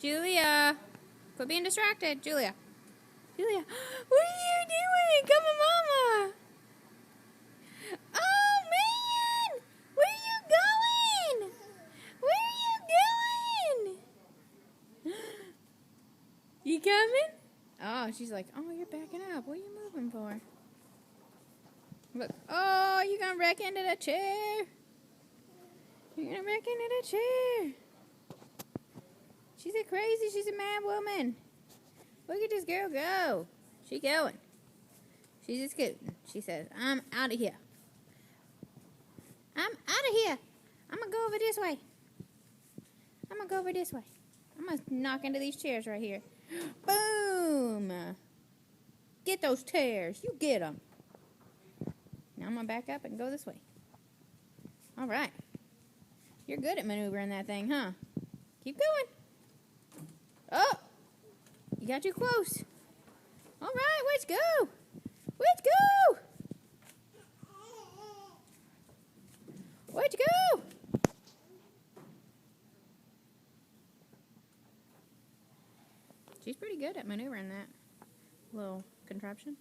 Julia, quit being distracted. Julia. Julia, what are you doing? Come on, Mama. Oh, man. Where are you going? Where are you going? You coming? Oh, she's like, oh, you're backing up. What are you moving for? Look. Oh, you're going to wreck into the chair. You're going to wreck into the chair. She's a crazy, she's a mad woman. Look at this girl go. She going. She's a scooting. She says, I'm out of here. I'm out of here. I'm going to go over this way. I'm going to go over this way. I'm going to knock into these chairs right here. Boom. Get those chairs. You get them. Now I'm going to back up and go this way. All right. You're good at maneuvering that thing, huh? Keep going. Oh, you got too close. All right, let's go. Let's go. Let's go. She's pretty good at maneuvering that little contraption.